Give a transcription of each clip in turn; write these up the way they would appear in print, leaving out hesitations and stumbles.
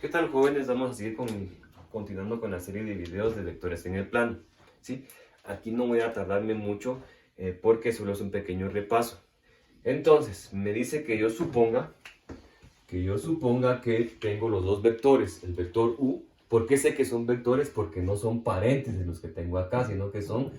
¿Qué tal, jóvenes? Vamos a seguir continuando con la serie de videos de vectores en el plano, ¿sí? Aquí no voy a tardarme mucho porque solo es un pequeño repaso. Entonces, me dice que yo suponga que tengo los dos vectores, el vector u. ¿Por qué sé que son vectores? Porque no son paréntesis los que tengo acá, sino que son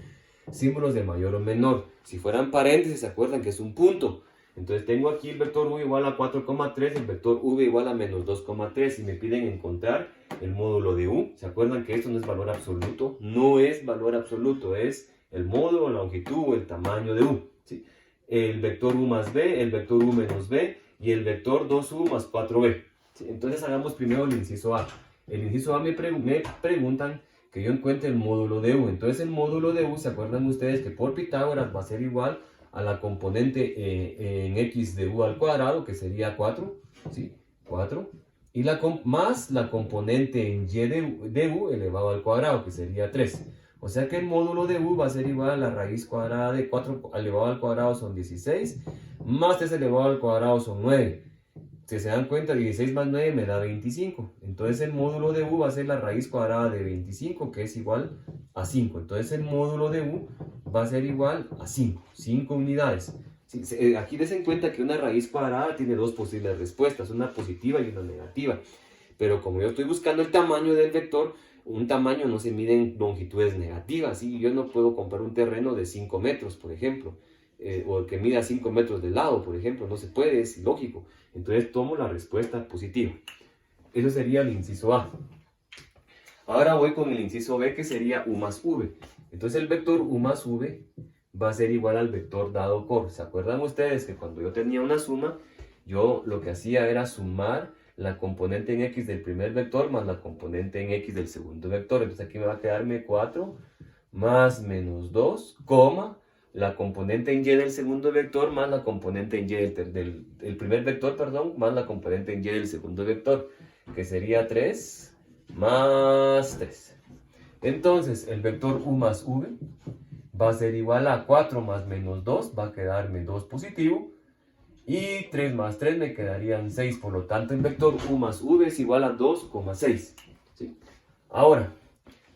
símbolos de mayor o menor. Si fueran paréntesis, ¿se acuerdan que es un punto? Entonces tengo aquí el vector u igual a 4,3, el vector v igual a menos 2,3 y me piden encontrar el módulo de u. ¿Se acuerdan que esto no es valor absoluto? No es valor absoluto, es el módulo, la longitud o el tamaño de u, ¿sí? El vector u más b, el vector u menos b y el vector 2u más 4b. ¿Sí? Entonces hagamos primero el inciso a. El inciso a me preguntan que yo encuentre el módulo de u. Entonces el módulo de u, ¿se acuerdan ustedes que por Pitágoras va a ser igual a la componente en x de u al cuadrado, que sería 4, ¿sí? 4, y más la componente en y de u elevado al cuadrado, que sería 3. O sea que el módulo de u va a ser igual a la raíz cuadrada de 4 elevado al cuadrado son 16, más 3 elevado al cuadrado son 9. Si se dan cuenta, 16 más 9 me da 25. Entonces el módulo de u va a ser la raíz cuadrada de 25, que es igual a 5. Entonces el módulo de u va a ser igual a 5 unidades. Aquí des en cuenta que una raíz cuadrada tiene dos posibles respuestas, una positiva y una negativa. Pero como yo estoy buscando el tamaño del vector, un tamaño no se mide en longitudes negativas. ¿Sí? Yo no puedo comprar un terreno de 5 metros, por ejemplo. O que mida 5 metros de lado, por ejemplo, no se puede, es ilógico. Entonces tomo la respuesta positiva. Eso sería el inciso A. Ahora voy con el inciso B, que sería u más v. Entonces el vector u más v va a ser igual al vector dado por. ¿Se acuerdan ustedes que cuando yo tenía una suma, yo lo que hacía era sumar la componente en x del primer vector más la componente en x del segundo vector? Entonces aquí me va a quedarme 4 más menos 2, la componente en y del segundo vector más la componente en y del primer vector, perdón, más la componente en y del segundo vector, que sería 3 más 3. Entonces, el vector u más v va a ser igual a 4 más menos 2, va a quedarme 2 positivo, y 3 más 3 me quedarían 6, por lo tanto el vector u más v es igual a 2,6. ¿Sí? Ahora,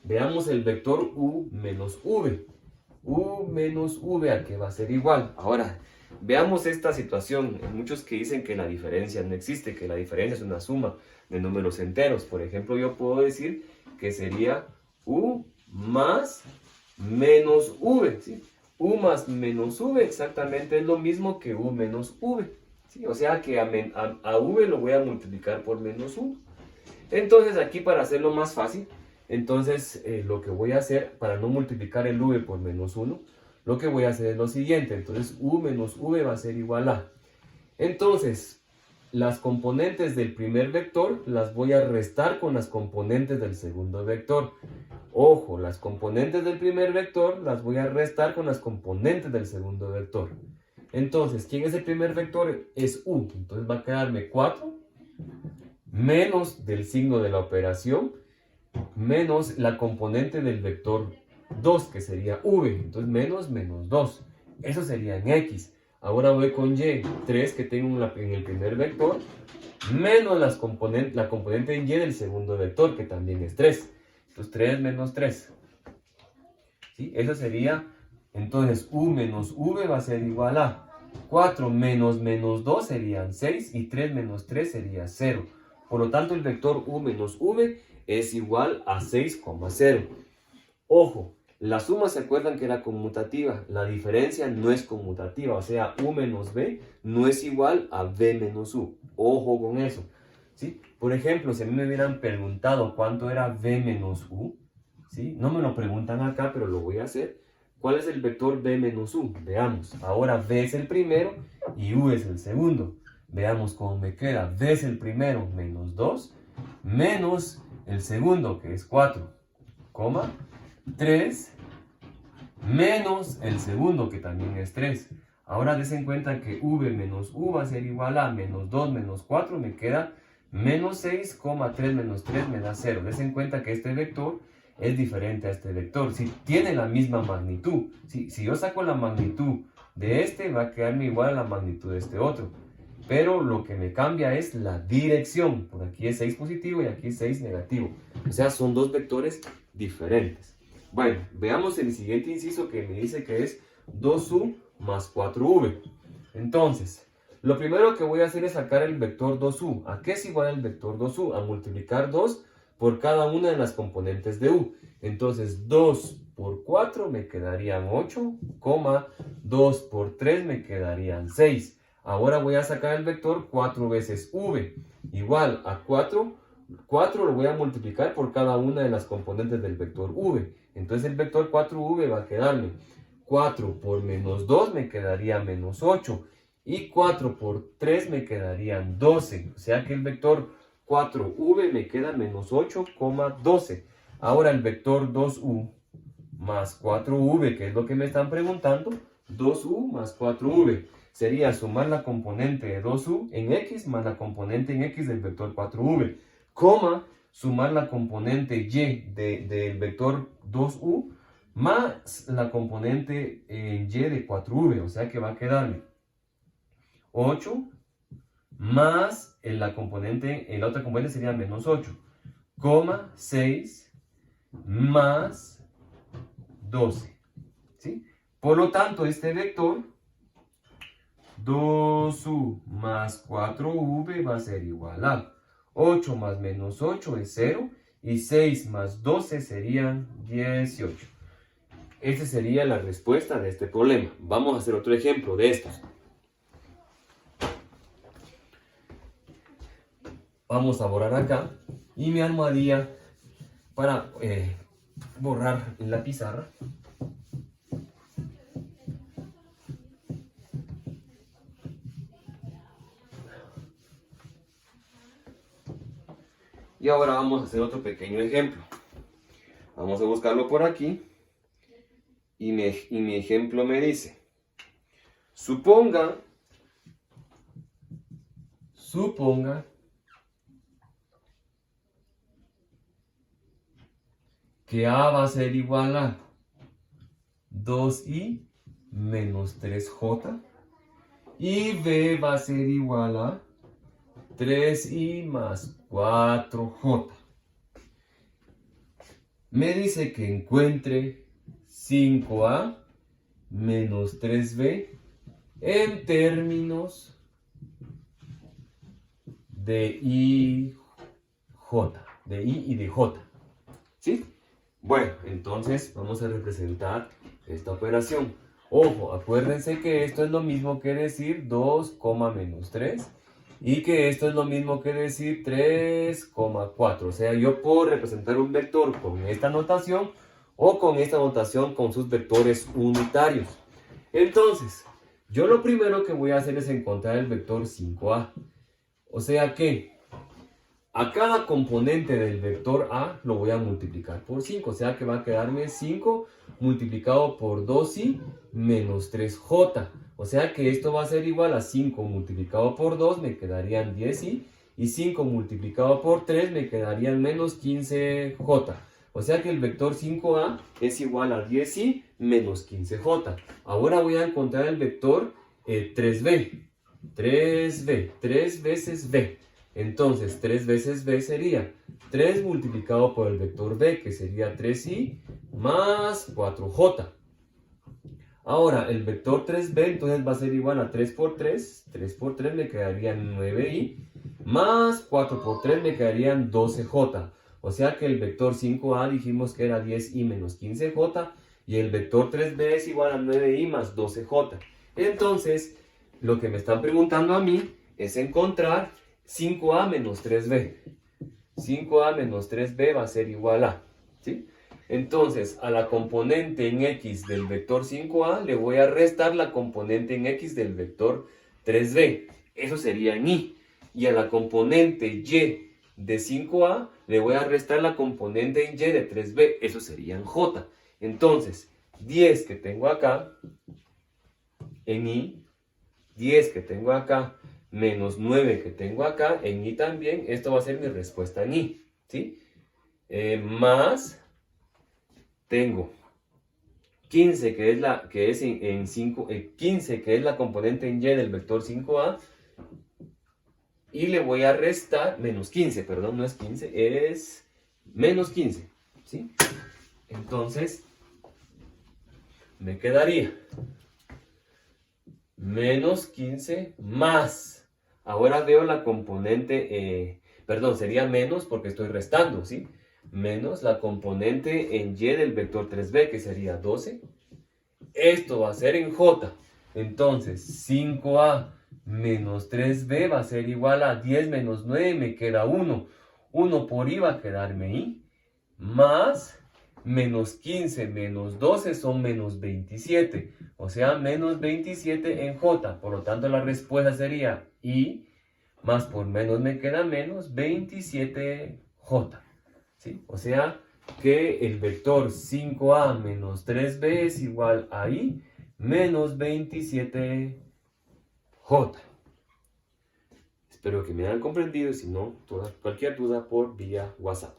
veamos el vector u menos v. U menos v, ¿a qué va a ser igual? Ahora, veamos esta situación. Hay muchos que dicen que la diferencia no existe, que la diferencia es una suma de números enteros. Por ejemplo, yo puedo decir que sería u más menos v, ¿sí? U más menos v exactamente es lo mismo que u menos v, ¿sí? O sea que a v lo voy a multiplicar por menos 1. Entonces aquí, para hacerlo más fácil, entonces lo que voy a hacer para no multiplicar el v por menos 1, lo que voy a hacer es lo siguiente. Entonces u menos v va a ser igual a. Entonces las componentes del primer vector las voy a restar con las componentes del segundo vector. Ojo, las componentes del primer vector las voy a restar con las componentes del segundo vector. Entonces, ¿quién es el primer vector? Es u. Entonces va a quedarme 4 menos del signo de la operación, menos la componente del vector 2, que sería v. Entonces menos 2. Eso sería en x. Ahora voy con y. 3 que tengo en el primer vector, menos la componente en y del segundo vector, que también es 3. Entonces 3 menos 3. ¿Sí? Eso sería, entonces u menos v va a ser igual a 4 menos 2 serían 6 y 3 menos 3 sería 0. Por lo tanto, el vector u menos v es igual a 6,0. Ojo, la suma, ¿se acuerdan que era conmutativa? La diferencia no es conmutativa, o sea, u menos v no es igual a v menos u. Ojo con eso, ¿sí? Por ejemplo, si a mí me hubieran preguntado cuánto era v menos u, ¿sí? No me lo preguntan acá, pero lo voy a hacer. ¿Cuál es el vector v menos u? Veamos. Ahora v es el primero y u es el segundo. Veamos cómo me queda. V es el primero, menos 2, menos el segundo, que es 4, 3, menos el segundo, que también es 3. Ahora des en cuenta que v menos u va a ser igual a menos 2 menos 4, me queda menos 6, 3 menos 3 me da 0. Des en cuenta que este vector es diferente a este vector. Si tiene la misma magnitud, si yo saco la magnitud de este, va a quedarme igual a la magnitud de este otro. pero lo que me cambia es la dirección. Por aquí es 6 positivo y aquí es 6 negativo. O sea, son dos vectores diferentes. Bueno, veamos el siguiente inciso que me dice que es 2u más 4v. Entonces, lo primero que voy a hacer es sacar el vector 2u. ¿A qué es igual el vector 2u? A multiplicar 2 por cada una de las componentes de u. Entonces, 2 por 4 me quedarían 8, 2 por 3 me quedarían 6. Ahora voy a sacar el vector 4 veces v. Igual a 4 lo voy a multiplicar por cada una de las componentes del vector v. Entonces el vector 4v va a quedarme 4 por menos 2 me quedaría menos 8. Y 4 por 3 me quedarían 12. O sea que el vector 4v me queda menos 8, 12. Ahora el vector 2u más 4v, que es lo que me están preguntando, 2u más 4v. Sería sumar la componente de 2u en x más la componente en x del vector 4v, sumar la componente y del vector 2u más la componente en y de 4v. O sea que va a quedarme 8 más la otra componente sería menos 8, 6 más 12. ¿Sí? Por lo tanto, este vector 2u más 4v va a ser igual a 8 más menos 8 es 0 y 6 más 12 serían 18. Esa sería la respuesta de este problema. Vamos a hacer otro ejemplo de estos. Vamos a borrar acá y mi almohadilla para borrar en la pizarra. Y ahora vamos a hacer otro pequeño ejemplo. Vamos a buscarlo por aquí. Y mi ejemplo me dice, suponga que A va a ser igual a 2i menos 3j y B va a ser igual a 3i más 4j. Me dice que encuentre 5a menos 3b en términos de i y de j. ¿Sí? Bueno, entonces vamos a representar esta operación. Ojo, acuérdense que esto es lo mismo que decir 2, menos 3 y que esto es lo mismo que decir 3,4. O sea, yo puedo representar un vector con esta notación o con esta notación con sus vectores unitarios. Entonces, yo lo primero que voy a hacer es encontrar el vector 5a. O sea que a cada componente del vector a lo voy a multiplicar por 5. O sea que va a quedarme 5 multiplicado por 2i menos 3j. O sea que esto va a ser igual a 5 multiplicado por 2 me quedarían 10i. Y 5 multiplicado por 3 me quedarían menos 15j. O sea que el vector 5a es igual a 10i menos 15j. Ahora voy a encontrar el vector 3b. 3 veces b. Entonces 3 veces b sería 3 multiplicado por el vector b, que sería 3i más 4j. Ahora el vector 3b entonces va a ser igual a 3 por 3. 3 por 3 me quedarían 9i más 4 por 3 me quedarían 12j. O sea que el vector 5a dijimos que era 10i menos 15j y el vector 3b es igual a 9i más 12j. Entonces, lo que me están preguntando a mí es encontrar 5a menos 3b. 5a menos 3b va a ser igual a, ¿sí? Entonces, a la componente en x del vector 5a le voy a restar la componente en x del vector 3b. Eso sería en y. Y a la componente y de 5a le voy a restar la componente en y de 3b. Eso sería en j. Entonces, 10 que tengo acá en y, 10 que tengo acá, menos 9 que tengo acá, en y también, esto va a ser mi respuesta en y, ¿sí? Más, tengo 15 que es en 5, 15 que es la componente en y del vector 5a, y le voy a restar menos 15, perdón, no es 15, es menos 15, ¿sí? Entonces, me quedaría menos 15 más. Ahora veo la componente, perdón, sería menos porque estoy restando, ¿sí? Menos la componente en y del vector 3b, que sería 12. Esto va a ser en j. Entonces, 5a menos 3b va a ser igual a 10 menos 9, me queda 1. 1 por i va a quedarme i, más menos 15 menos 12 son menos 27. O sea, menos 27 en j. Por lo tanto, la respuesta sería i más por menos me queda menos 27j. ¿Sí? O sea, que el vector 5a menos 3b es igual a i menos 27j. Espero que me hayan comprendido. Si no, cualquier duda por vía WhatsApp.